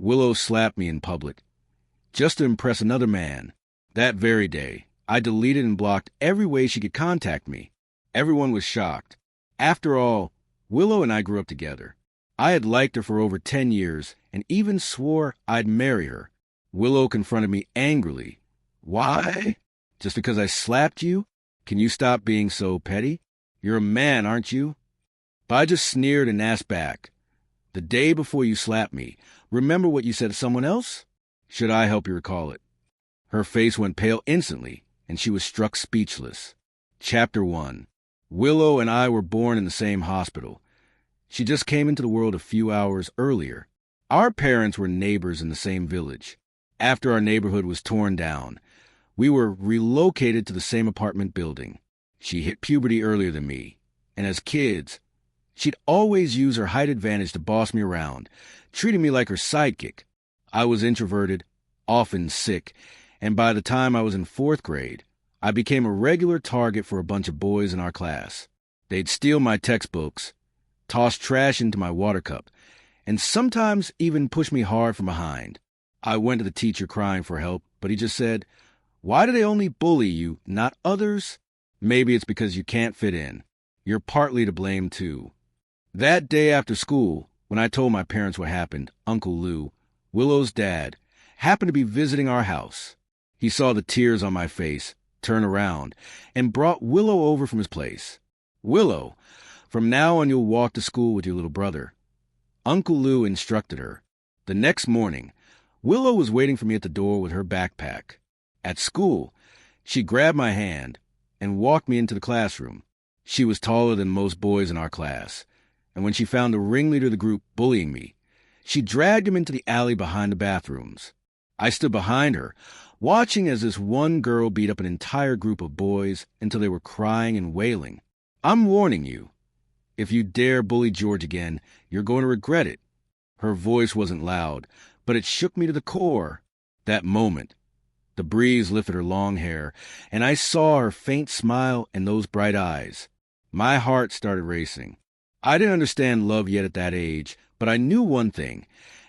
Willow slapped me in public, just to impress another man. That very day, I deleted and blocked every way she could contact me. Everyone was shocked. After all, Willow and I grew up together. I had liked her for over 10 years and even swore I'd marry her. Willow confronted me angrily. Why? Just because I slapped you? Can you stop being so petty? You're a man, aren't you? But I just sneered and asked back. The day before you slapped me, remember what you said to someone else? Should I help you recall it? Her face went pale instantly, and she was struck speechless. Chapter 1. Willow and I were born in the same hospital. She just came into the world a few hours earlier. Our parents were neighbors in the same village. After our neighborhood was torn down, we were relocated to the same apartment building. She hit puberty earlier than me, and as kids, she'd always use her height advantage to boss me around, treating me like her sidekick. I was introverted, often sick, and by the time I was in 4th grade, I became a regular target for a bunch of boys in our class. They'd steal my textbooks, toss trash into my water cup, and sometimes even push me hard from behind. I went to the teacher crying for help, but he just said, "Why do they only bully you, not others?" Maybe it's because you can't fit in. You're partly to blame, too. That day after school, when I told my parents what happened, Uncle Lou, Willow's dad, happened to be visiting our house. He saw the tears on my face, turned around, and brought Willow over from his place. "Willow, from now on you'll walk to school with your little brother." Uncle Lou instructed her. The next morning, Willow was waiting for me at the door with her backpack. At school, she grabbed my hand and walked me into the classroom. She was taller than most boys in our class, and when she found the ringleader of the group bullying me, she dragged him into the alley behind the bathrooms. I stood behind her, watching as this one girl beat up an entire group of boys until they were crying and wailing. "I'm warning you. If you dare bully George again, you're going to regret it." Her voice wasn't loud, but it shook me to the core. That moment, the breeze lifted her long hair, and I saw her faint smile and those bright eyes. My heart started racing. I didn't understand love yet at that age, but I knew one thing.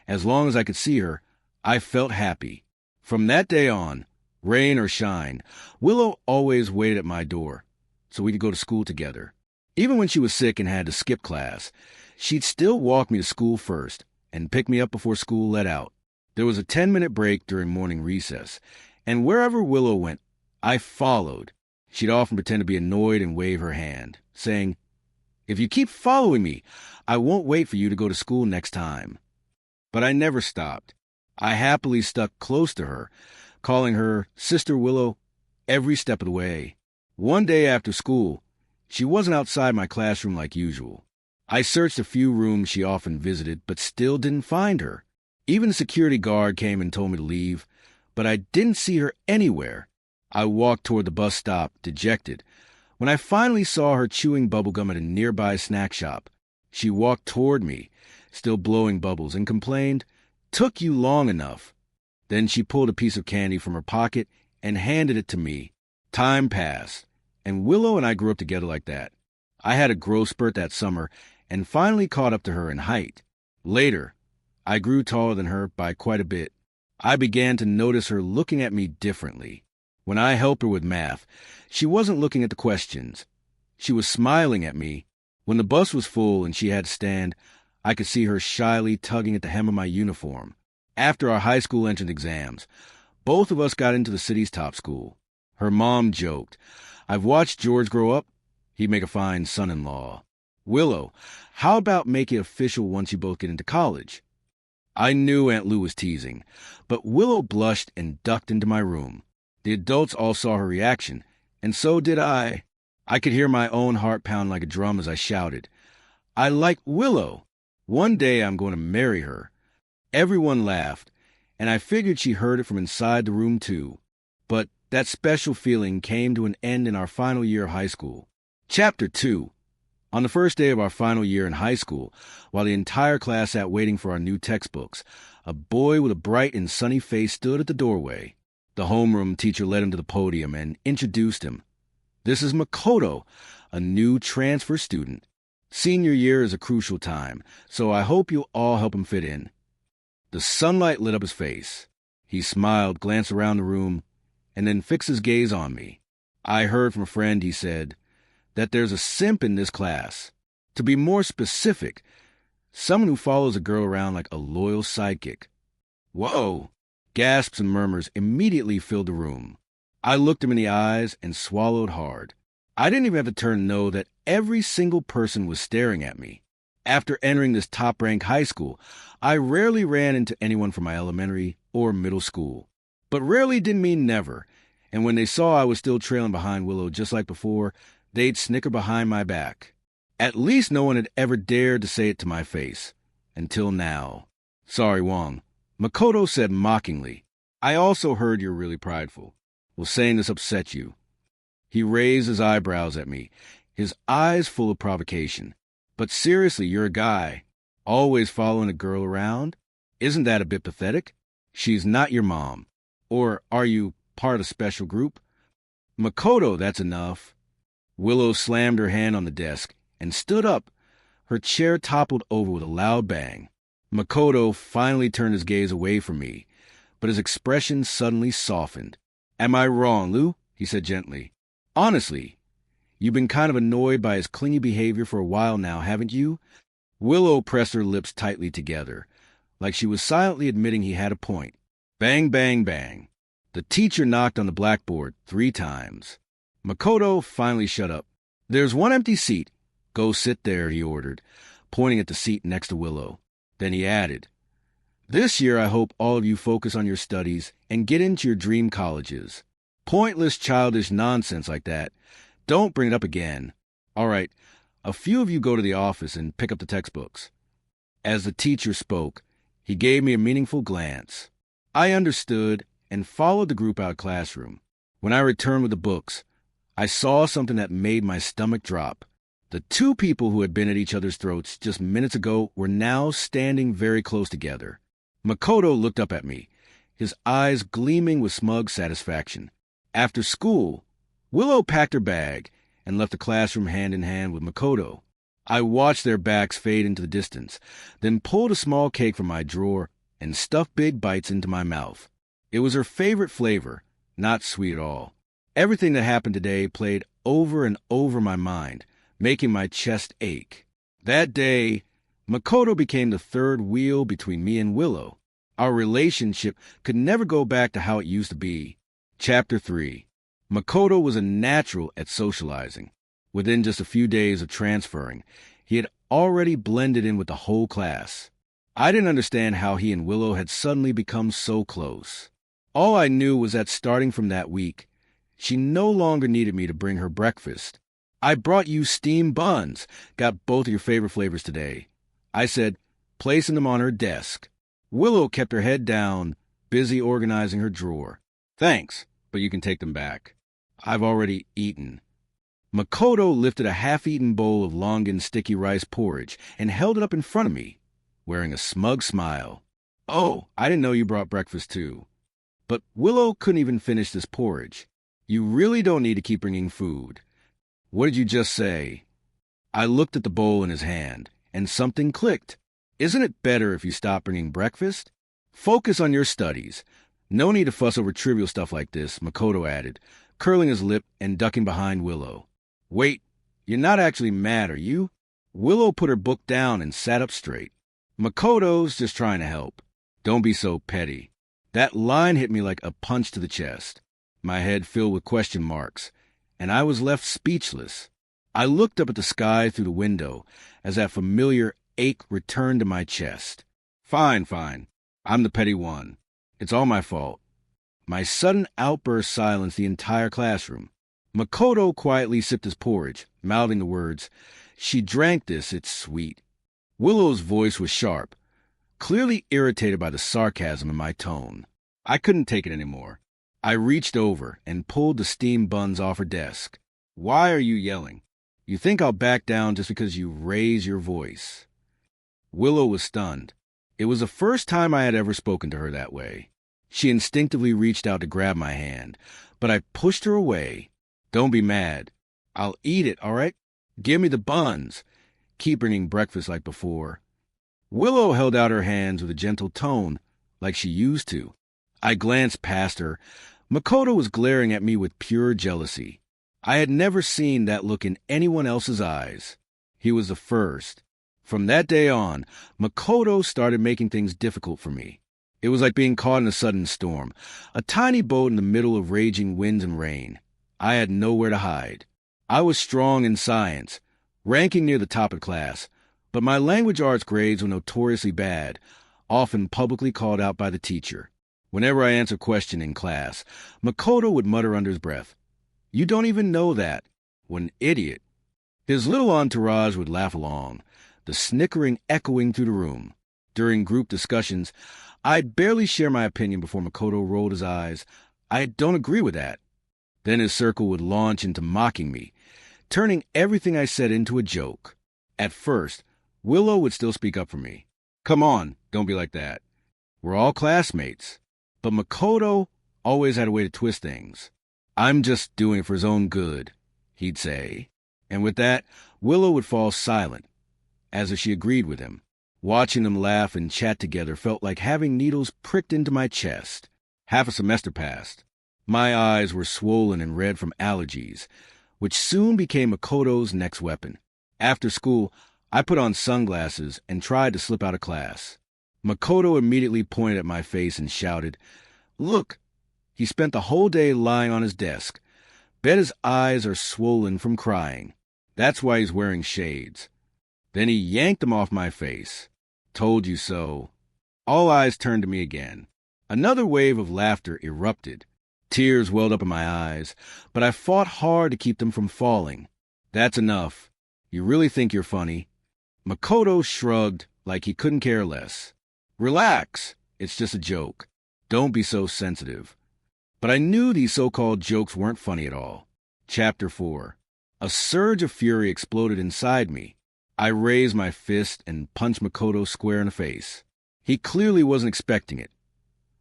As long as I could see her, I felt happy. From that day on, rain or shine, Willow always waited at my door, so we could go to school together. Even when she was sick and had to skip class, she'd still walk me to school first and pick me up before school let out. There was a 10-minute break during morning recess, and wherever Willow went, I followed. She'd often pretend to be annoyed and wave her hand, saying, "If you keep following me, I won't wait for you to go to school next time." But I never stopped. I happily stuck close to her, calling her Sister Willow every step of the way. One day after school, she wasn't outside my classroom like usual. I searched a few rooms she often visited, but still didn't find her. Even the security guard came and told me to leave, but I didn't see her anywhere. I walked toward the bus stop, dejected, when I finally saw her chewing bubblegum at a nearby snack shop. She walked toward me, still blowing bubbles, and complained, "Took you long enough." Then she pulled a piece of candy from her pocket and handed it to me. Time passed, and Willow and I grew up together like that. I had a growth spurt that summer and finally caught up to her in height. Later, I grew taller than her by quite a bit. I began to notice her looking at me differently. When I helped her with math, she wasn't looking at the questions. She was smiling at me. When the bus was full and she had to stand, I could see her shyly tugging at the hem of my uniform. After our high school entrance exams, both of us got into the city's top school. Her mom joked, "I've watched George grow up. He'd make a fine son-in-law." "Willow, how about make it official once you both get into college?" I knew Aunt Lou was teasing, but Willow blushed and ducked into my room. The adults all saw her reaction, and so did I. I could hear my own heart pound like a drum as I shouted, "I like Willow. One day I'm going to marry her." Everyone laughed, and I figured she heard it from inside the room too. But that special feeling came to an end in our final year of high school. Chapter 2. On the first day of our final year in high school, while the entire class sat waiting for our new textbooks, a boy with a bright and sunny face stood at the doorway. The homeroom teacher led him to the podium and introduced him. "This is Makoto, a new transfer student. Senior year is a crucial time, so I hope you'll all help him fit in." The sunlight lit up his face. He smiled, glanced around the room, and then fixed his gaze on me. I heard from a friend, he said, that there's a simp in this class. To be more specific, someone who follows a girl around like a loyal sidekick. Whoa! Gasps and murmurs immediately filled the room. I looked him in the eyes and swallowed hard. I didn't even have to turn to know that every single person was staring at me. After entering this top-ranked high school, I rarely ran into anyone from my elementary or middle school. But rarely didn't mean never, and when they saw I was still trailing behind Willow just like before, they'd snicker behind my back. At least no one had ever dared to say it to my face. Until now. Sorry, Wong. Makoto said mockingly. I also heard you're really prideful. Will saying this upset you? He raised his eyebrows at me, his eyes full of provocation. But seriously, you're a guy, always following a girl around? Isn't that a bit pathetic? She's not your mom. Or are you part of a special group? Makoto, that's enough. Willow slammed her hand on the desk and stood up. Her chair toppled over with a loud bang. Makoto finally turned his gaze away from me, but his expression suddenly softened. Am I wrong, Lou? He said gently. Honestly, you've been kind of annoyed by his clingy behavior for a while now, haven't you? Willow pressed her lips tightly together, like she was silently admitting he had a point. Bang, bang, bang. The teacher knocked on the blackboard 3 times. Makoto finally shut up. There's one empty seat. Go sit there, he ordered, pointing at the seat next to Willow. Then he added, This year I hope all of you focus on your studies and get into your dream colleges. Pointless, childish nonsense like that. Don't bring it up again. All right, a few of you go to the office and pick up the textbooks. As the teacher spoke, he gave me a meaningful glance. I understood and followed the group out of the classroom. When I returned with the books, I saw something that made my stomach drop. The 2 people who had been at each other's throats just minutes ago were now standing very close together. Makoto looked up at me, his eyes gleaming with smug satisfaction. After school, Willow packed her bag and left the classroom hand in hand with Makoto. I watched their backs fade into the distance, then pulled a small cake from my drawer and stuffed big bites into my mouth. It was her favorite flavor, not sweet at all. Everything that happened today played over and over my mind, making my chest ache. That day, Makoto became the third wheel between me and Willow. Our relationship could never go back to how it used to be. Chapter 3. Makoto was a natural at socializing. Within just a few days of transferring, he had already blended in with the whole class. I didn't understand how he and Willow had suddenly become so close. All I knew was that starting from that week, she no longer needed me to bring her breakfast. I brought you steamed buns, got both of your favorite flavors today, I said, placing them on her desk. Willow kept her head down, busy organizing her drawer. Thanks, but you can take them back. I've already eaten. Makoto lifted a half-eaten bowl of Longan sticky rice porridge and held it up in front of me, wearing a smug smile. Oh, I didn't know you brought breakfast too. But Willow couldn't even finish this porridge. You really don't need to keep bringing food. What did you just say? I looked at the bowl in his hand, and something clicked. Isn't it better if you stop bringing breakfast? Focus on your studies. No need to fuss over trivial stuff like this, Makoto added, curling his lip and ducking behind Willow. Wait, you're not actually mad, are you? Willow put her book down and sat up straight. Makoto's just trying to help. Don't be so petty. That line hit me like a punch to the chest. My head filled with question marks, and I was left speechless. I looked up at the sky through the window as that familiar ache returned to my chest. Fine. I'm the petty one. It's all my fault. My sudden outburst silenced the entire classroom. Makoto quietly sipped his porridge, mouthing the words, "She drank this, it's sweet." Willow's voice was sharp, clearly irritated by the sarcasm in my tone. I couldn't take it anymore. I reached over and pulled the steamed buns off her desk. Why are you yelling? You think I'll back down just because you raise your voice? Willow was stunned. It was the first time I had ever spoken to her that way. She instinctively reached out to grab my hand, but I pushed her away. Don't be mad. I'll eat it, all right? Give me the buns. Keep bringing breakfast like before. Willow held out her hands with a gentle tone, like she used to. I glanced past her. Makoto was glaring at me with pure jealousy. I had never seen that look in anyone else's eyes. He was the first. From that day on, Makoto started making things difficult for me. It was like being caught in a sudden storm, a tiny boat in the middle of raging winds and rain. I had nowhere to hide. I was strong in science, ranking near the top of class, but my language arts grades were notoriously bad, often publicly called out by the teacher. Whenever I answered a question in class, Makoto would mutter under his breath, "You don't even know that. What an idiot." His little entourage would laugh along, the snickering echoing through the room. During group discussions, I'd barely share my opinion before Makoto rolled his eyes. "I don't agree with that." Then his circle would launch into mocking me, turning everything I said into a joke. At first, Willow would still speak up for me. "Come on, don't be like that. We're all classmates." But Makoto always had a way to twist things. "I'm just doing it for his own good," he'd say. And with that, Willow would fall silent, as if she agreed with him. Watching them laugh and chat together felt like having needles pricked into my chest. Half a semester passed. My eyes were swollen and red from allergies, which soon became Makoto's next weapon. After school, I put on sunglasses and tried to slip out of class. Makoto immediately pointed at my face and shouted, "Look!" He spent the whole day lying on his desk. Bet his eyes are swollen from crying. That's why he's wearing shades. Then he yanked them off my face. "Told you so." All eyes turned to me again. Another wave of laughter erupted. Tears welled up in my eyes, but I fought hard to keep them from falling. "That's enough. You really think you're funny?" Makoto shrugged like he couldn't care less. "Relax. It's just a joke. Don't be so sensitive." But I knew these so-called jokes weren't funny at all. Chapter 4. A surge of fury exploded inside me. I raised my fist and punched Makoto square in the face. He clearly wasn't expecting it.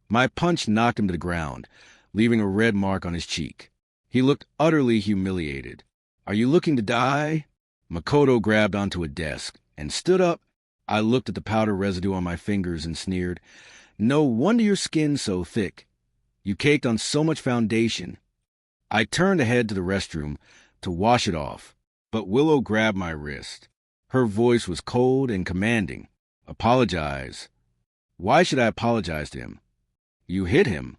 My punch knocked him to the ground, leaving a red mark on his cheek. He looked utterly humiliated. "Are you looking to die?" Makoto grabbed onto a desk and stood up. I looked at the powder residue on my fingers and sneered, "No wonder your skin's so thick. You caked on so much foundation." I turned to head to the restroom to wash it off, but Willow grabbed my wrist. Her voice was cold and commanding. "Apologize." Why should I apologize to him? "You hit him."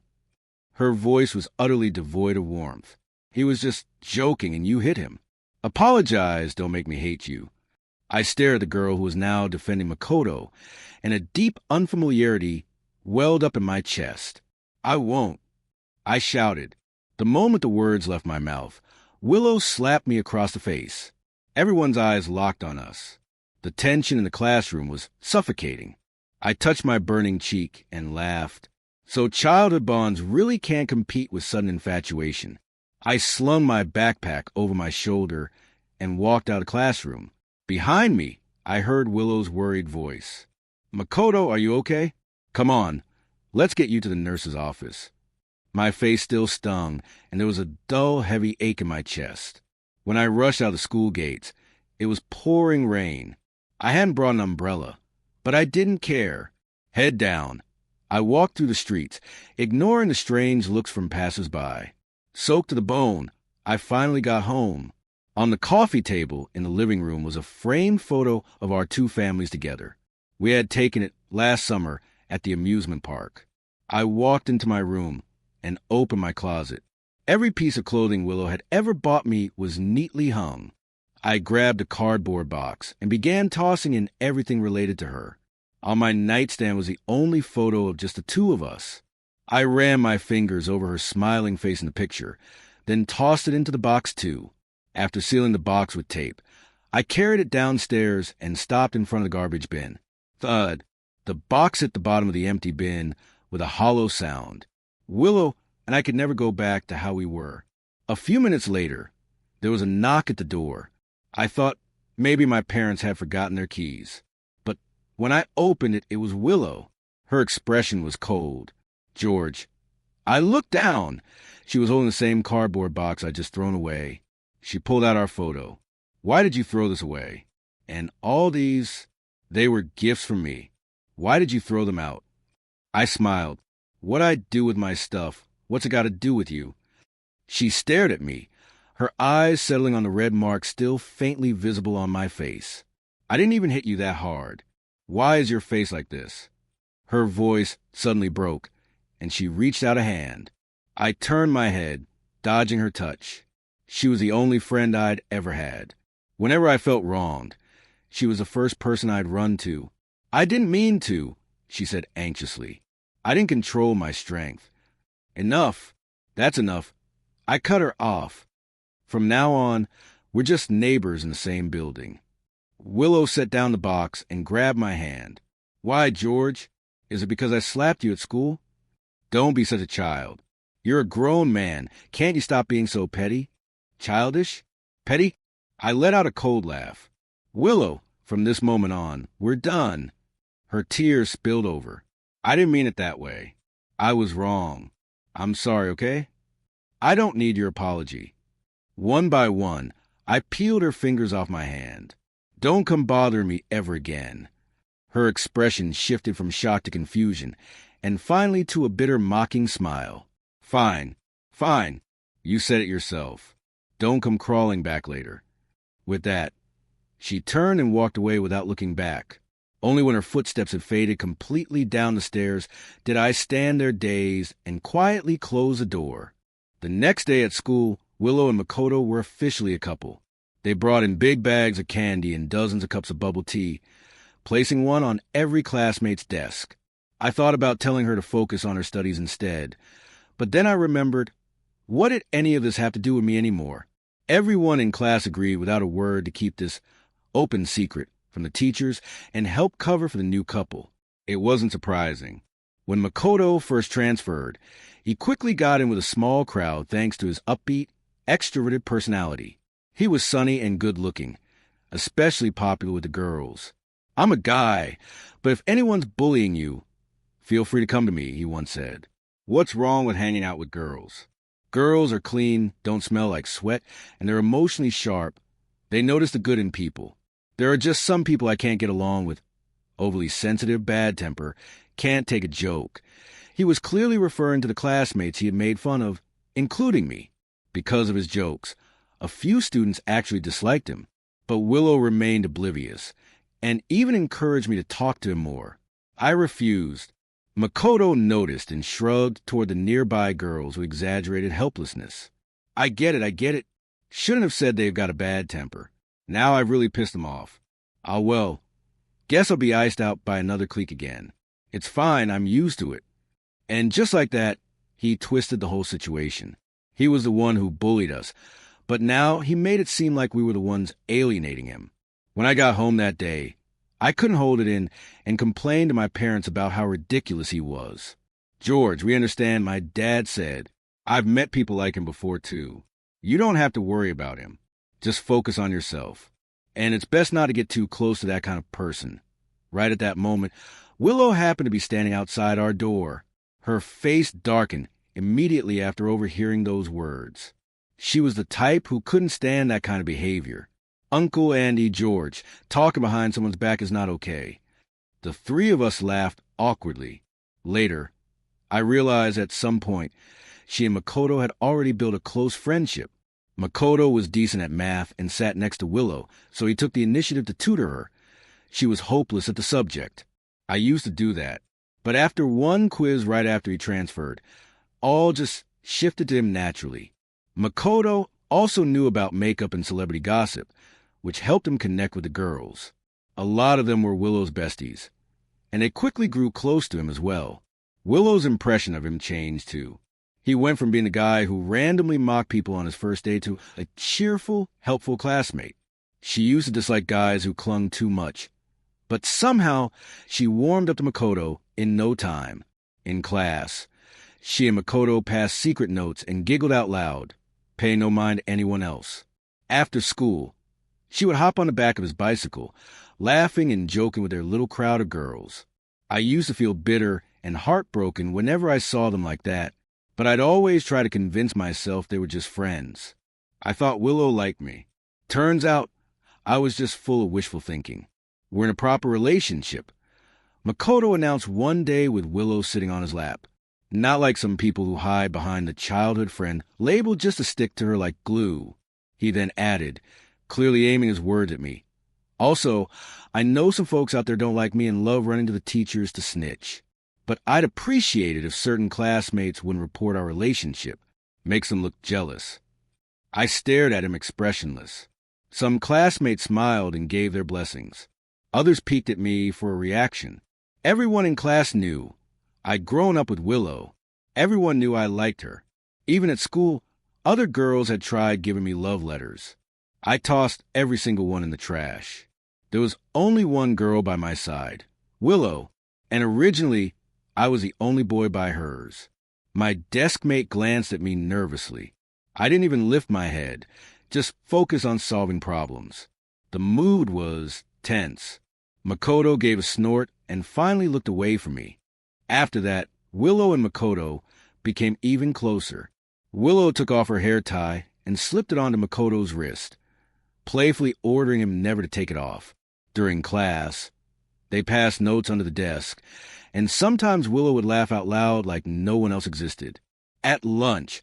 Her voice was utterly devoid of warmth. "He was just joking and you hit him." "Apologize, don't make me hate you." I stared at the girl who was now defending Makoto, and a deep unfamiliarity welled up in my chest. "I won't," I shouted. The moment the words left my mouth, Willow slapped me across the face. Everyone's eyes locked on us. The tension in the classroom was suffocating. I touched my burning cheek and laughed. So childhood bonds really can't compete with sudden infatuation. I slung my backpack over my shoulder and walked out of the classroom. Behind me, I heard Willow's worried voice. "Makoto, are you okay? Come on, let's get you to the nurse's office." My face still stung, and there was a dull, heavy ache in my chest. When I rushed out of the school gates, it was pouring rain. I hadn't brought an umbrella, but I didn't care. Head down, I walked through the streets, ignoring the strange looks from passers-by. Soaked to the bone, I finally got home. On the coffee table in the living room was a framed photo of our two families together. We had taken it last summer at the amusement park. I walked into my room and opened my closet. Every piece of clothing Willow had ever bought me was neatly hung. I grabbed a cardboard box and began tossing in everything related to her. On my nightstand was the only photo of just the two of us. I ran my fingers over her smiling face in the picture, then tossed it into the box too. After sealing the box with tape, I carried it downstairs and stopped in front of the garbage bin. Thud! The box hit the bottom of the empty bin with a hollow sound. Willow and I could never go back to how we were. A few minutes later, there was a knock at the door. I thought maybe my parents had forgotten their keys. But when I opened it, it was Willow. Her expression was cold. "George." I looked down. She was holding the same cardboard box I'd just thrown away. She pulled out our photo. "Why did you throw this away? And all these..." They were gifts from me. Why did you throw them out? I smiled. What'd I do with my stuff? What's it got to do with you? She stared at me, her eyes settling on the red mark still faintly visible on my face. I didn't even hit you that hard. Why is your face like this? Her voice suddenly broke, and she reached out a hand. I turned my head, dodging her touch. She was the only friend I'd ever had. Whenever I felt wronged, she was the first person I'd run to. I didn't mean to, she said anxiously. I didn't control my strength. Enough. That's enough. I cut her off. From now on, we're just neighbors in the same building. Willow set down the box and grabbed my hand. Why, George? Is it because I slapped you at school? Don't be such a child. You're a grown man. Can't you stop being so petty? Childish? Petty? I let out a cold laugh. Willow, from this moment on, we're done. Her tears spilled over. I didn't mean it that way. I was wrong. I'm sorry, okay? I don't need your apology. One by one, I peeled her fingers off my hand. Don't come bothering me ever again. Her expression shifted from shock to confusion, and finally to a bitter mocking smile. Fine, fine. You said it yourself. Don't come crawling back later. With that, she turned and walked away without looking back. Only when her footsteps had faded completely down the stairs did I stand there dazed and quietly close the door. The next day at school, Willow and Makoto were officially a couple. They brought in big bags of candy and dozens of cups of bubble tea, placing one on every classmate's desk. I thought about telling her to focus on her studies instead, but then I remembered, what did any of this have to do with me anymore? Everyone in class agreed without a word to keep this open secret from the teachers and help cover for the new couple. It wasn't surprising. When Makoto first transferred, he quickly got in with a small crowd thanks to his upbeat, extroverted personality. He was sunny and good-looking, especially popular with the girls. I'm a guy, but if anyone's bullying you, feel free to come to me, he once said. What's wrong with hanging out with girls? Girls are clean, don't smell like sweat, and they're emotionally sharp. They notice the good in people. There are just some people I can't get along with. Overly sensitive, bad temper, can't take a joke. He was clearly referring to the classmates he had made fun of, including me. Because of his jokes, a few students actually disliked him, but Willow remained oblivious, and even encouraged me to talk to him more. I refused. Makoto noticed and shrugged toward the nearby girls with exaggerated helplessness. I get it. Shouldn't have said they've got a bad temper. Now I've really pissed them off. Guess I'll be iced out by another clique again. It's fine, I'm used to it. And just like that, he twisted the whole situation. He was the one who bullied us, but now he made it seem like we were the ones alienating him. When I got home that day, I couldn't hold it in and complained to my parents about how ridiculous he was. George, we understand, my dad said. I've met people like him before, too. You don't have to worry about him. Just focus on yourself. And it's best not to get too close to that kind of person. Right at that moment, Willow happened to be standing outside our door. Her face darkened immediately after overhearing those words. She was the type who couldn't stand that kind of behavior. Uncle Andy, George, talking behind someone's back is not okay. The three of us laughed awkwardly. Later, I realized at some point she and Makoto had already built a close friendship. Makoto was decent at math and sat next to Willow, so he took the initiative to tutor her. She was hopeless at the subject. I used to do that. But after one quiz right after he transferred, all just shifted to him naturally. Makoto also knew about makeup and celebrity gossip, which helped him connect with the girls. A lot of them were Willow's besties, and they quickly grew close to him as well. Willow's impression of him changed too. He went from being a guy who randomly mocked people on his first day to a cheerful, helpful classmate. She used to dislike guys who clung too much, but somehow she warmed up to Makoto in no time. In class, she and Makoto passed secret notes and giggled out loud, paying no mind to anyone else. After school, she would hop on the back of his bicycle, laughing and joking with their little crowd of girls. I used to feel bitter and heartbroken whenever I saw them like that, but I'd always try to convince myself they were just friends. I thought Willow liked me. Turns out, I was just full of wishful thinking. We're in a proper relationship. Makoto announced one day with Willow sitting on his lap. Not like some people who hide behind the childhood friend labeled just to stick to her like glue. He then added, clearly aiming his words at me. Also, I know some folks out there don't like me and love running to the teachers to snitch. But I'd appreciate it if certain classmates wouldn't report our relationship. Makes them look jealous. I stared at him expressionless. Some classmates smiled and gave their blessings. Others peeked at me for a reaction. Everyone in class knew. I'd grown up with Willow. Everyone knew I liked her. Even at school, other girls had tried giving me love letters. I tossed every single one in the trash. There was only one girl by my side, Willow, and originally I was the only boy by hers. My desk mate glanced at me nervously. I didn't even lift my head, just focus on solving problems. The mood was tense. Makoto gave a snort and finally looked away from me. After that, Willow and Makoto became even closer. Willow took off her hair tie and slipped it onto Makoto's wrist, playfully ordering him never to take it off. During class, they passed notes under the desk, and sometimes Willow would laugh out loud like no one else existed. At lunch,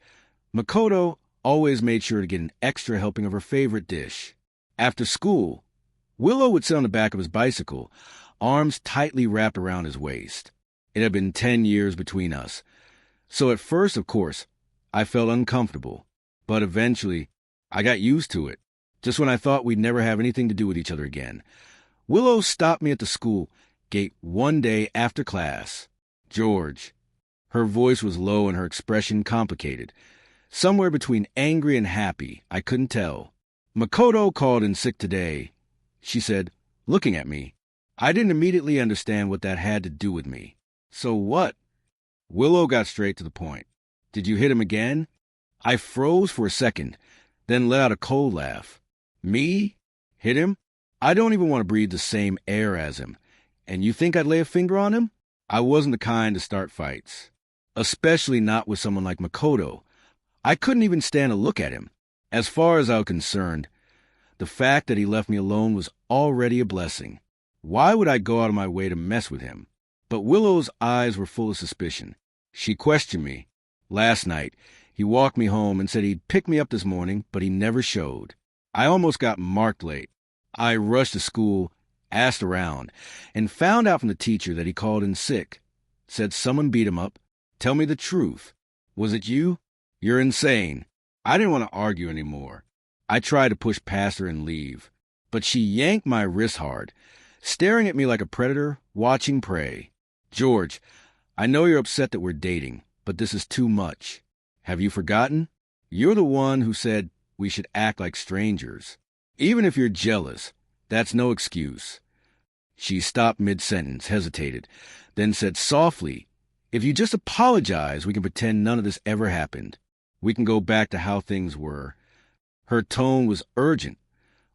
Makoto always made sure to get an extra helping of her favorite dish. After school, Willow would sit on the back of his bicycle, arms tightly wrapped around his waist. It had been 10 years between us. So at first, of course, I felt uncomfortable. But eventually, I got used to it. Just when I thought we'd never have anything to do with each other again. Willow stopped me at the school gate one day after class. George. Her voice was low and her expression complicated. Somewhere between angry and happy, I couldn't tell. Makoto called in sick today, she said, looking at me. I didn't immediately understand what that had to do with me. So what? Willow got straight to the point. Did you hit him again? I froze for a second, then let out a cold laugh. Me? Hit him? I don't even want to breathe the same air as him. And you think I'd lay a finger on him? I wasn't the kind to start fights. Especially not with someone like Makoto. I couldn't even stand to look at him. As far as I was concerned, the fact that he left me alone was already a blessing. Why would I go out of my way to mess with him? But Willow's eyes were full of suspicion. She questioned me. Last night, he walked me home and said he'd pick me up this morning, but he never showed. I almost got marked late. I rushed to school, asked around, and found out from the teacher that he called in sick. Said someone beat him up. Tell me the truth. Was it you? You're insane. I didn't want to argue anymore. I tried to push past her and leave, but she yanked my wrist hard, staring at me like a predator watching prey. George, I know you're upset that we're dating, but this is too much. Have you forgotten? You're the one who said we should act like strangers. Even if you're jealous, that's no excuse. She stopped mid-sentence, hesitated, then said softly, if you just apologize, we can pretend none of this ever happened. We can go back to how things were. Her tone was urgent,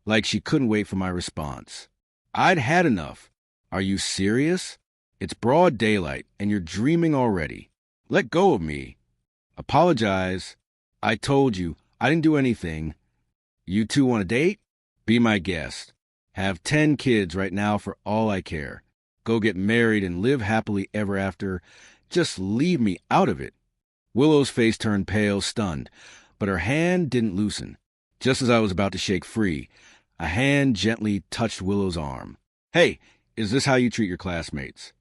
like she couldn't wait for my response. I'd had enough. Are you serious? It's broad daylight, and you're dreaming already. Let go of me. Apologize. I told you, I didn't do anything. You two want a date? Be my guest. Have 10 kids right now for all I care. Go get married and live happily ever after. Just leave me out of it. Willow's face turned pale, stunned, but her hand didn't loosen. Just as I was about to shake free, a hand gently touched Willow's arm. Hey, is this how you treat your classmates?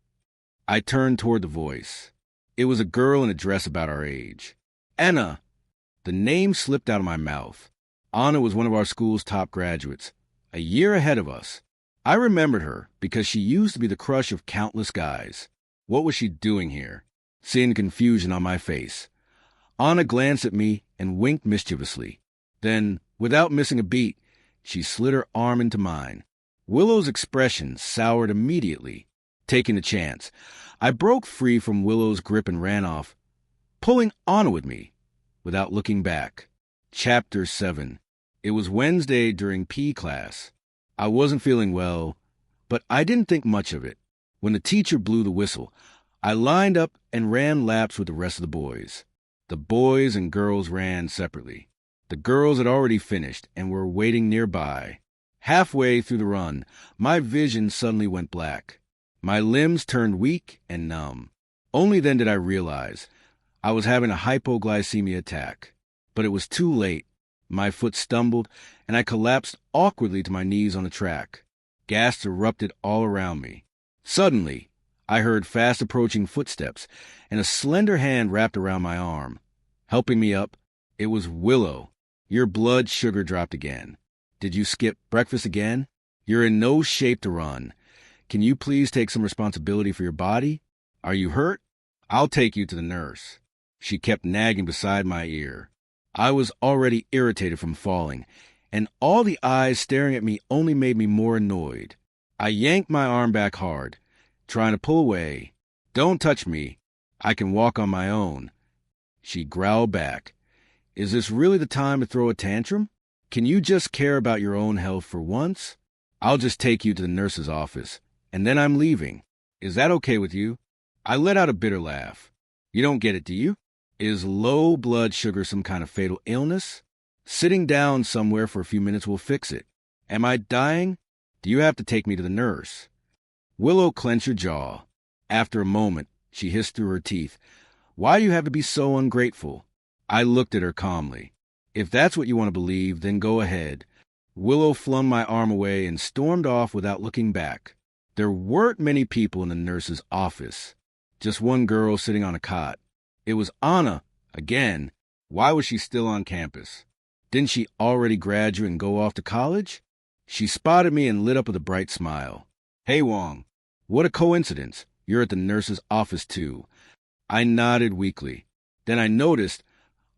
I turned toward the voice. It was a girl in a dress about our age. Anna. The name slipped out of my mouth. Anna was one of our school's top graduates, a year ahead of us. I remembered her because she used to be the crush of countless guys. What was she doing here? Seeing confusion on my face. Anna glanced at me and winked mischievously. Then, without missing a beat, she slid her arm into mine. Willow's expression soured immediately. Taking a chance, I broke free from Willow's grip and ran off, pulling Anna with me, without looking back. Chapter 7. It was Wednesday during P class. I wasn't feeling well, but I didn't think much of it. When the teacher blew the whistle, I lined up and ran laps with the rest of the boys. The boys and girls ran separately. The girls had already finished and were waiting nearby. Halfway through the run, my vision suddenly went black. My limbs turned weak and numb. Only then did I realize I was having a hypoglycemia attack. But it was too late. My foot stumbled, and I collapsed awkwardly to my knees on the track. Gas erupted all around me. Suddenly, I heard fast-approaching footsteps, and a slender hand wrapped around my arm. Helping me up, it was Willow. Your blood sugar dropped again. Did you skip breakfast again? You're in no shape to run. Can you please take some responsibility for your body? Are you hurt? I'll take you to the nurse. She kept nagging beside my ear. I was already irritated from falling, and all the eyes staring at me only made me more annoyed. I yanked my arm back hard, trying to pull away. Don't touch me. I can walk on my own. She growled back. Is this really the time to throw a tantrum? Can you just care about your own health for once? I'll just take you to the nurse's office, and then I'm leaving. Is that okay with you? I let out a bitter laugh. You don't get it, do you? Is low blood sugar some kind of fatal illness? Sitting down somewhere for a few minutes will fix it. Am I dying? Do you have to take me to the nurse? Willow clenched her jaw. After a moment, she hissed through her teeth. Why do you have to be so ungrateful? I looked at her calmly. If that's what you want to believe, then go ahead. Willow flung my arm away and stormed off without looking back. There weren't many people in the nurse's office. Just one girl sitting on a cot. It was Anna, again. Why was she still on campus? Didn't she already graduate and go off to college? She spotted me and lit up with a bright smile. Hey, Wong. What a coincidence. You're at the nurse's office, too. I nodded weakly. Then I noticed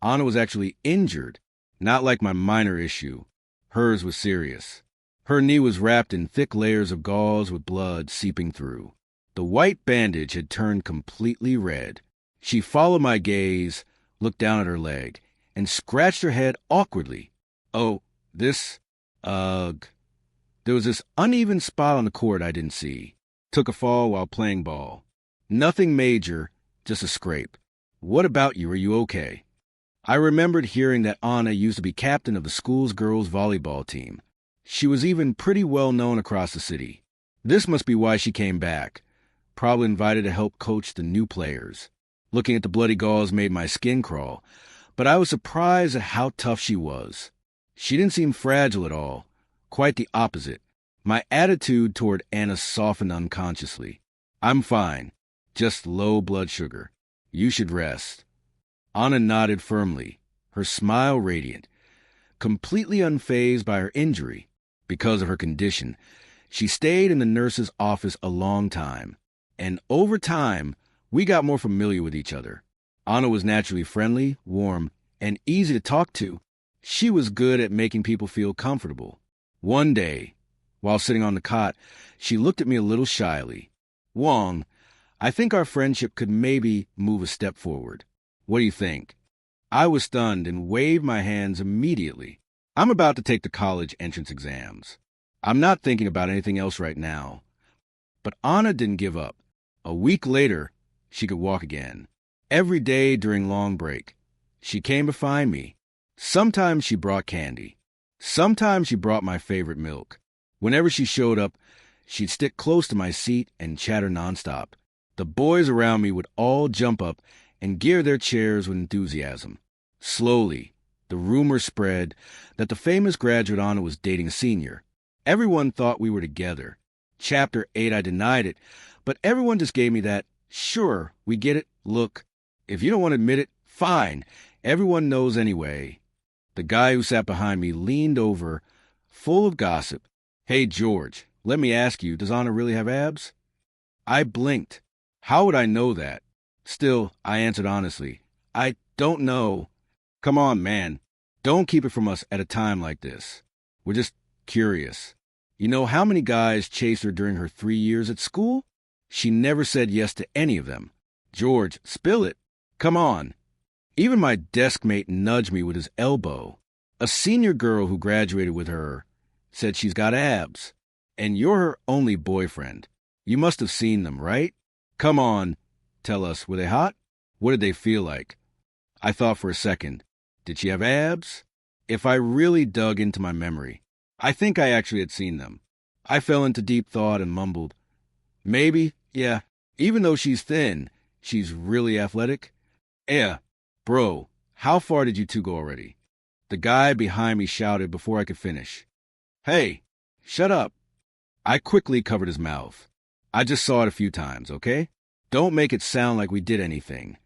Anna was actually injured, not like my minor issue. Hers was serious. Her knee was wrapped in thick layers of gauze with blood seeping through. The white bandage had turned completely red. She followed my gaze, looked down at her leg, and scratched her head awkwardly. Oh, this... Ugh. There was this uneven spot on the court I didn't see. Took a fall while playing ball. Nothing major, just a scrape. What about you? Are you okay? I remembered hearing that Anna used to be captain of the school's girls' volleyball team. She was even pretty well known across the city. This must be why she came back. Probably invited to help coach the new players. Looking at the bloody gauze made my skin crawl, but I was surprised at how tough she was. She didn't seem fragile at all. Quite the opposite. My attitude toward Anna softened unconsciously. I'm fine. Just low blood sugar. You should rest. Anna nodded firmly, her smile radiant. Completely unfazed by her injury, because of her condition, she stayed in the nurse's office a long time. And over time, we got more familiar with each other. Anna was naturally friendly, warm, and easy to talk to. She was good at making people feel comfortable. One day, while sitting on the cot, she looked at me a little shyly. Wong, I think our friendship could maybe move a step forward. What do you think? I was stunned and waved my hands immediately. I'm about to take the college entrance exams. I'm not thinking about anything else right now. But Anna didn't give up. A week later, she could walk again. Every day during long break, she came to find me. Sometimes she brought candy. Sometimes she brought my favorite milk. Whenever she showed up, she'd stick close to my seat and chatter nonstop. The boys around me would all jump up and gear their chairs with enthusiasm. Slowly, the rumor spread that the famous graduate Anna was dating a senior. Everyone thought we were together. Chapter 8, I denied it, but everyone just gave me that, sure, we get it, look. If you don't want to admit it, fine. Everyone knows anyway. The guy who sat behind me leaned over, full of gossip. Hey, George, let me ask you, does Anna really have abs? I blinked. How would I know that? Still, I answered honestly. I don't know. Come on, man. Don't keep it from us at a time like this. We're just curious. You know how many guys chased her during her 3 years at school? She never said yes to any of them. George, spill it. Come on. Even my desk mate nudged me with his elbow. A senior girl who graduated with her said she's got abs. And you're her only boyfriend. You must have seen them, right? Come on. Tell us, were they hot? What did they feel like? I thought for a second. Did she have abs? If I really dug into my memory, I think I actually had seen them. I fell into deep thought and mumbled, maybe, yeah. Even though she's thin, she's really athletic. Yeah, bro, how far did you two go already? The guy behind me shouted before I could finish. Hey, shut up. I quickly covered his mouth. I just saw it a few times, okay? Don't make it sound like we did anything.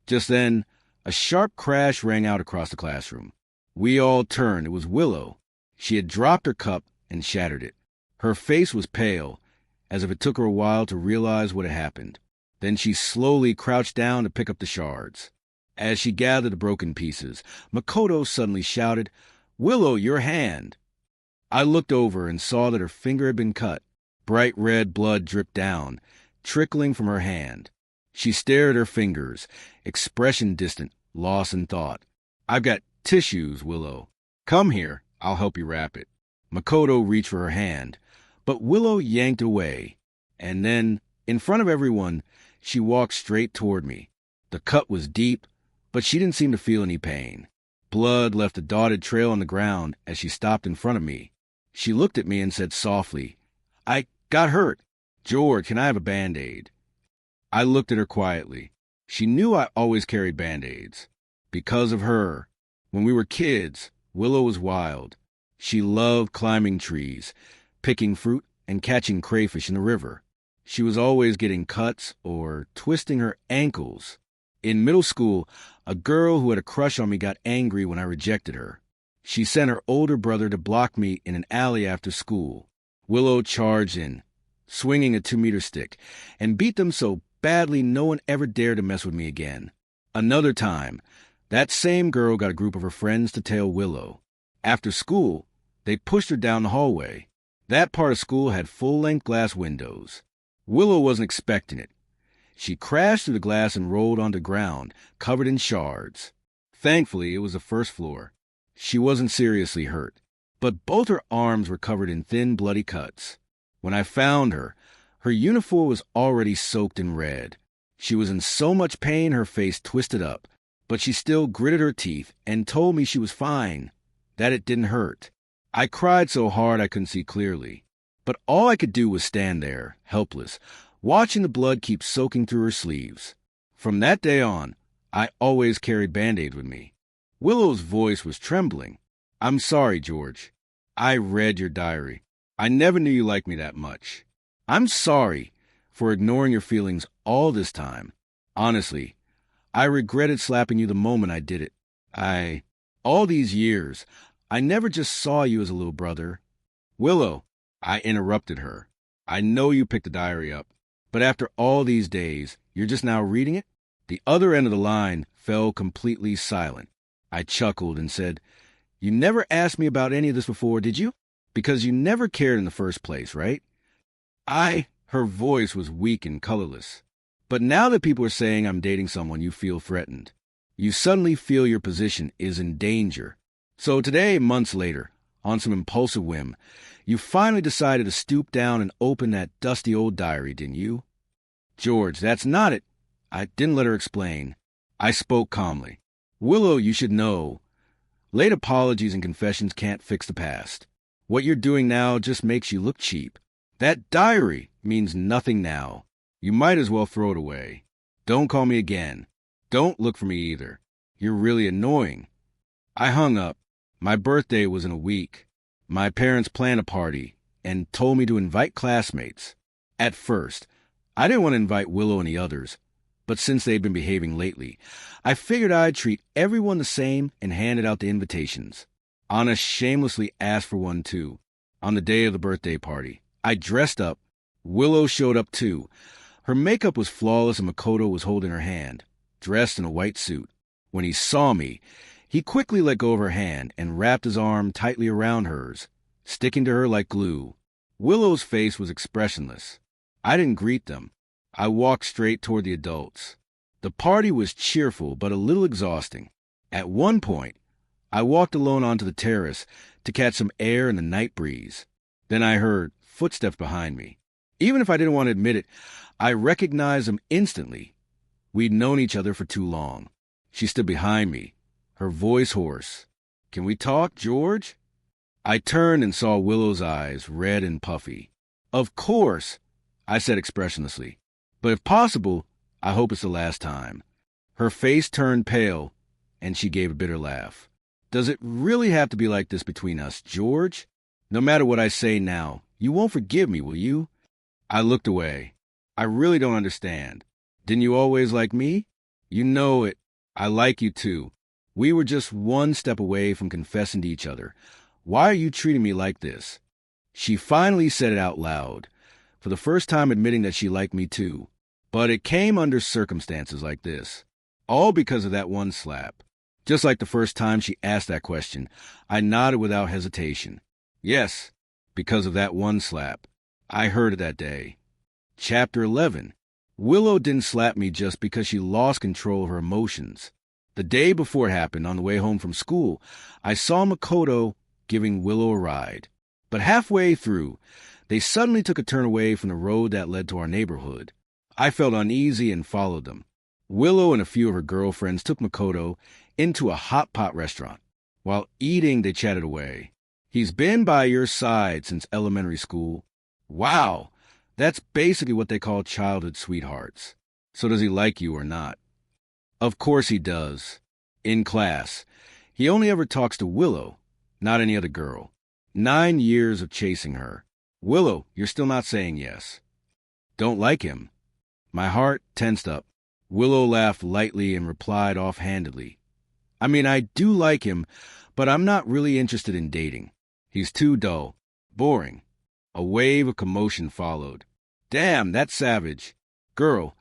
Just then, a sharp crash rang out across the classroom. We all turned. It was Willow. She had dropped her cup and shattered it. Her face was pale, as if it took her a while to realize what had happened. Then she slowly crouched down to pick up the shards. As she gathered the broken pieces, Makoto suddenly shouted, "Willow, your hand!" I looked over and saw that her finger had been cut. Bright red blood dripped down, trickling from her hand. She stared at her fingers, expression distant, lost in thought. "I've got tissues, Willow. Come here, I'll help you wrap it." Makoto reached for her hand, but Willow yanked away. And then, in front of everyone, she walked straight toward me. The cut was deep, but she didn't seem to feel any pain. Blood left a dotted trail on the ground as she stopped in front of me. She looked at me and said softly, "I got hurt. George, can I have a Band-Aid?" I looked at her quietly. She knew I always carried Band-Aids. Because of her. When we were kids, Willow was wild. She loved climbing trees, picking fruit, and catching crayfish in the river. She was always getting cuts or twisting her ankles. In middle school, a girl who had a crush on me got angry when I rejected her. She sent her older brother to block me in an alley after school. Willow charged in, swinging a 2-meter stick, and beat them so badly no one ever dared to mess with me again. Another time, that same girl got a group of her friends to tail Willow. After school, they pushed her down the hallway. That part of school had full-length glass windows. Willow wasn't expecting it. She crashed through the glass and rolled onto the ground, covered in shards. Thankfully, it was the first floor. She wasn't seriously hurt, but both her arms were covered in thin, bloody cuts. When I found her, her uniform was already soaked in red. She was in so much pain her face twisted up, but she still gritted her teeth and told me she was fine, that it didn't hurt. I cried so hard I couldn't see clearly, but all I could do was stand there, helpless, watching the blood keep soaking through her sleeves. From that day on, I always carried Band-Aids with me. Willow's voice was trembling. "I'm sorry, George. I read your diary. I never knew you liked me that much. I'm sorry for ignoring your feelings all this time. Honestly, I regretted slapping you the moment I did it. All these years, I never just saw you as a little brother." "Willow," I interrupted her, "I know you picked the diary up, but after all these days, you're just now reading it?" The other end of the line fell completely silent. I chuckled and said, "You never asked me about any of this before, did you? Because you never cared in the first place, right?" Her voice was weak and colorless. "But now that people are saying I'm dating someone, you feel threatened. You suddenly feel your position is in danger. So today, months later, on some impulsive whim, you finally decided to stoop down and open that dusty old diary, didn't you?" "George, that's not it." I didn't let her explain. I spoke calmly. "Willow, you should know. Late apologies and confessions can't fix the past. What you're doing now just makes you look cheap. That diary means nothing now. You might as well throw it away. Don't call me again. Don't look for me either. You're really annoying." I hung up. My birthday was in a week. My parents planned a party and told me to invite classmates. At first, I didn't want to invite Willow and the others, but since they'd been behaving lately, I figured I'd treat everyone the same and handed out the invitations. Anna shamelessly asked for one too. On the day of the birthday party, I dressed up. Willow showed up too. Her makeup was flawless and Makoto was holding her hand, dressed in a white suit. When he saw me, he quickly let go of her hand and wrapped his arm tightly around hers, sticking to her like glue. Willow's face was expressionless. I didn't greet them. I walked straight toward the adults. The party was cheerful but a little exhausting. At one point, I walked alone onto the terrace to catch some air in the night breeze. Then I heard footsteps behind me. Even if I didn't want to admit it, I recognized them instantly. We'd known each other for too long. She stood behind me, her voice hoarse. "Can we talk, George?" I turned and saw Willow's eyes, red and puffy. Of course, I said expressionlessly. But if possible, I hope it's the last time. Her face turned pale, and she gave a bitter laugh. Does it really have to be like this between us, George? No matter what I say now, you won't forgive me, will you? I looked away. I really don't understand. Didn't you always like me? You know it. I like you too. We were just one step away from confessing to each other. Why are you treating me like this? She finally said it out loud, for the first time admitting that she liked me too. But it came under circumstances like this. All because of that one slap. Just like the first time she asked that question, I nodded without hesitation. Yes, because of that one slap. I heard it that day. Chapter 11. Willow didn't slap me just because she lost control of her emotions. The day before it happened, on the way home from school, I saw Makoto giving Willow a ride. But halfway through, they suddenly took a turn away from the road that led to our neighborhood. I felt uneasy and followed them. Willow and a few of her girlfriends took Makoto into a hot pot restaurant. While eating, they chatted away. He's been by your side since elementary school. Wow, that's basically what they call childhood sweethearts. So does he like you or not? Of course he does. In class. He only ever talks to Willow, not any other girl. 9 years of chasing her. Willow, you're still not saying yes. Don't like him. My heart tensed up. Willow laughed lightly and replied offhandedly. I mean, I do like him, but I'm not really interested in dating. He's too dull. Boring. A wave of commotion followed. Damn, that's savage. Girl,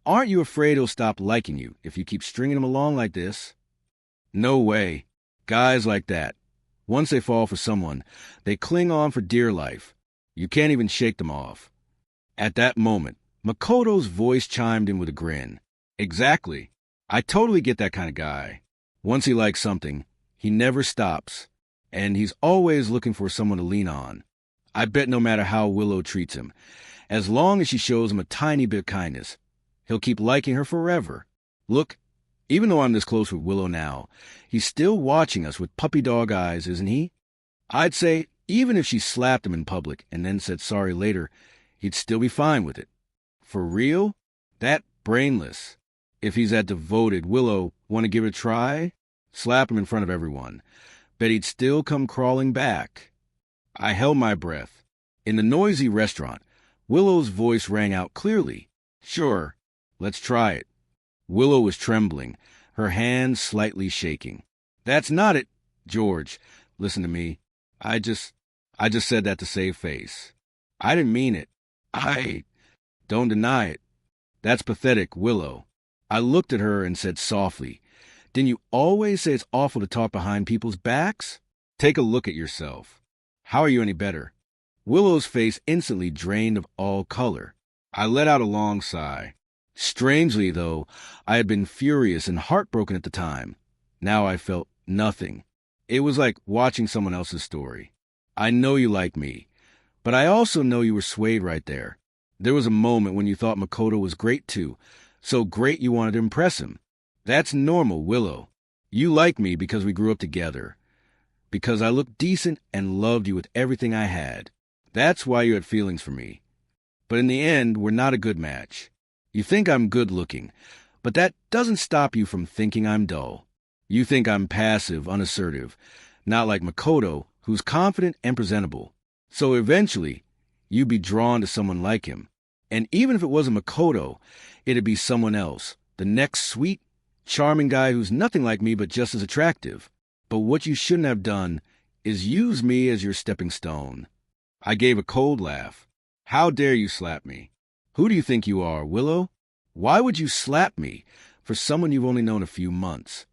aren't you afraid he'll stop liking you if you keep stringing him along like this? No way. Guys like that. Once they fall for someone, they cling on for dear life. You can't even shake them off. At that moment, Makoto's voice chimed in with a grin. Exactly. I totally get that kind of guy. Once he likes something, he never stops, and he's always looking for someone to lean on. I bet no matter how Willow treats him, as long as she shows him a tiny bit of kindness, he'll keep liking her forever. Look, even though I'm this close with Willow now, he's still watching us with puppy dog eyes, isn't he? I'd say even if she slapped him in public and then said sorry later, he'd still be fine with it. For real? That brainless. If he's that devoted, Willow, want to give it a try? Slap him in front of everyone. Bet he'd still come crawling back. I held my breath. In the noisy restaurant, Willow's voice rang out clearly. Sure, let's try it. Willow was trembling, her hands slightly shaking. That's not it, George. Listen to me. I just said that to save face. I didn't mean it. Don't deny it. That's pathetic, Willow. I looked at her and said softly, didn't you always say it's awful to talk behind people's backs? Take a look at yourself. How are you any better? Willow's face instantly drained of all color. I let out a long sigh. Strangely, though, I had been furious and heartbroken at the time. Now I felt nothing. It was like watching someone else's story. I know you like me, but I also know you were swayed right there. There was a moment when you thought Makoto was great too, so great you wanted to impress him. That's normal, Willow. You like me because we grew up together. Because I looked decent and loved you with everything I had. That's why you had feelings for me. But in the end, we're not a good match. You think I'm good looking, but that doesn't stop you from thinking I'm dull. You think I'm passive, unassertive, not like Makoto, who's confident and presentable. So eventually, you'd be drawn to someone like him. And even if it wasn't Makoto, it'd be someone else. The next sweet, charming guy who's nothing like me but just as attractive. But what you shouldn't have done is use me as your stepping stone. I gave a cold laugh. How dare you slap me? Who do you think you are, Willow? Why would you slap me for someone you've only known a few months?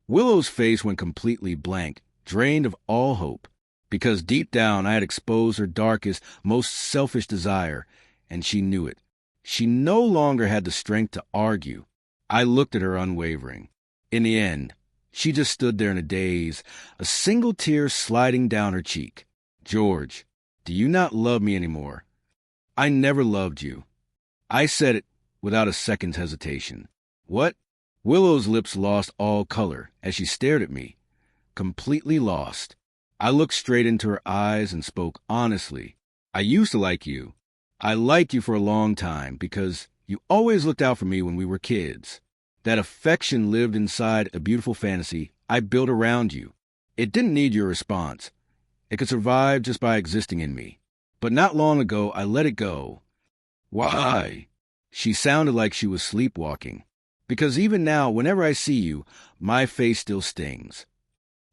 Willow's face went completely blank, drained of all hope, because deep down I had exposed her darkest, most selfish desire, and she knew it. She no longer had the strength to argue. I looked at her unwavering. In the end, she just stood there in a daze, a single tear sliding down her cheek. George, do you not love me anymore? I never loved you. I said it without a second's hesitation. What? Willow's lips lost all color as she stared at me. Completely lost. I looked straight into her eyes and spoke honestly. I used to like you. I liked you for a long time because you always looked out for me when we were kids. That affection lived inside a beautiful fantasy I built around you. It didn't need your response. It could survive just by existing in me. But not long ago, I let it go. Why? She sounded like she was sleepwalking. Because even now, whenever I see you, my face still stings.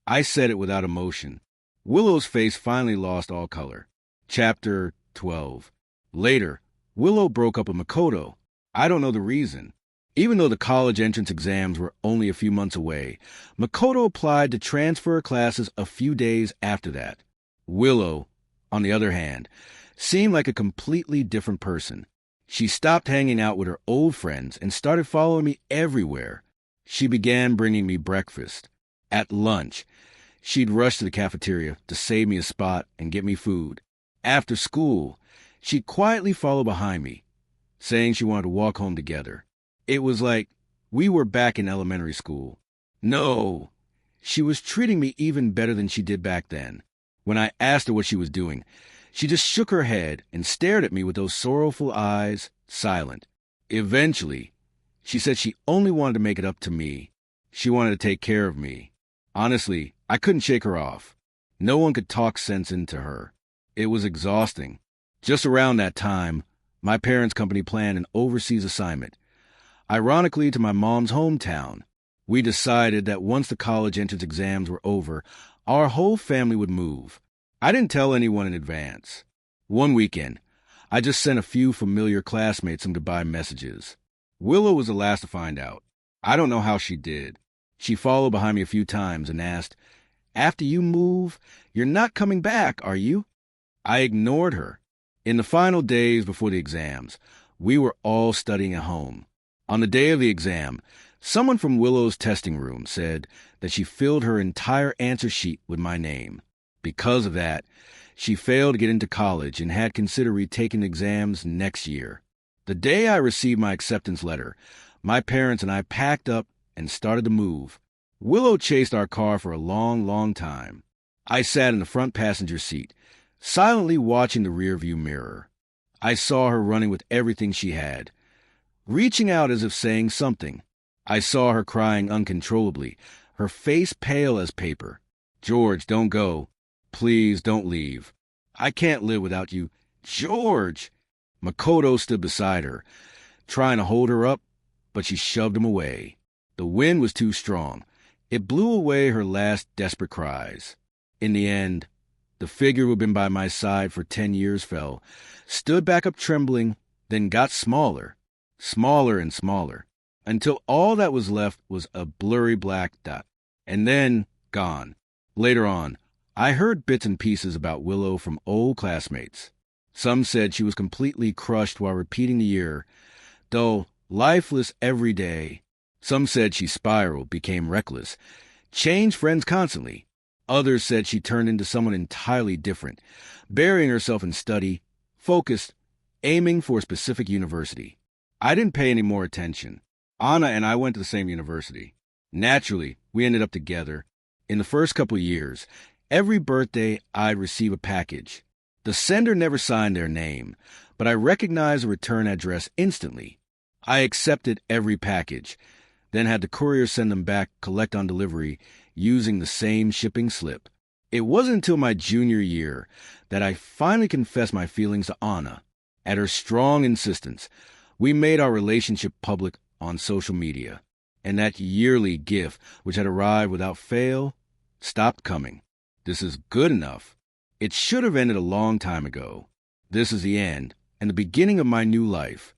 I said it without emotion. Willow's face finally lost all color. Chapter 12. Later, Willow broke up with Makoto. I don't know the reason. Even though the college entrance exams were only a few months away, Makoto applied to transfer classes a few days after that. Willow, on the other hand, seemed like a completely different person. She stopped hanging out with her old friends and started following me everywhere. She began bringing me breakfast. At lunch, she'd rush to the cafeteria to save me a spot and get me food. After school, she'd quietly follow behind me, saying she wanted to walk home together. It was like we were back in elementary school. No, she was treating me even better than she did back then. When I asked her what she was doing, she just shook her head and stared at me with those sorrowful eyes, silent. Eventually, she said she only wanted to make it up to me. She wanted to take care of me. Honestly, I couldn't shake her off. No one could talk sense into her. It was exhausting. Just around that time, my parents' company planned an overseas assignment. Ironically, to my mom's hometown. We decided that once the college entrance exams were over, our whole family would move. I didn't tell anyone in advance. One weekend, I just sent a few familiar classmates some goodbye messages. Willow was the last to find out. I don't know how she did. She followed behind me a few times and asked, "After you move, you're not coming back, are you?" I ignored her. In the final days before the exams, we were all studying at home. On the day of the exam, someone from Willow's testing room said that she filled her entire answer sheet with my name. Because of that, she failed to get into college and had considered retaking exams next year. The day I received my acceptance letter, my parents and I packed up and started to move. Willow chased our car for a long, long time. I sat in the front passenger seat, silently watching the rearview mirror. I saw her running with everything she had, reaching out as if saying something. I saw her crying uncontrollably, her face pale as paper. "George, don't go. Please don't leave. I can't live without you. George!" Makoto stood beside her, trying to hold her up, but she shoved him away. The wind was too strong. It blew away her last desperate cries. In the end, the figure who had been by my side for 10 years fell, stood back up trembling, then got smaller and smaller, until all that was left was a blurry black dot, and then gone. Later on, I heard bits and pieces about Willow from old classmates. Some said she was completely crushed while repeating the year, though lifeless every day. Some said she spiraled, became reckless, changed friends constantly. Others said she turned into someone entirely different, burying herself in study, focused, aiming for a specific university. I didn't pay any more attention. Anna and I went to the same university. Naturally, we ended up together. In the first couple of years, every birthday I'd receive a package. The sender never signed their name, but I recognized the return address instantly. I accepted every package, then had the courier send them back collect on delivery using the same shipping slip. It wasn't until my junior year that I finally confessed my feelings to Anna. At her strong insistence, we made our relationship public on social media, and that yearly gift, which had arrived without fail, stopped coming. This is good enough. It should have ended a long time ago. This is the end and the beginning of my new life.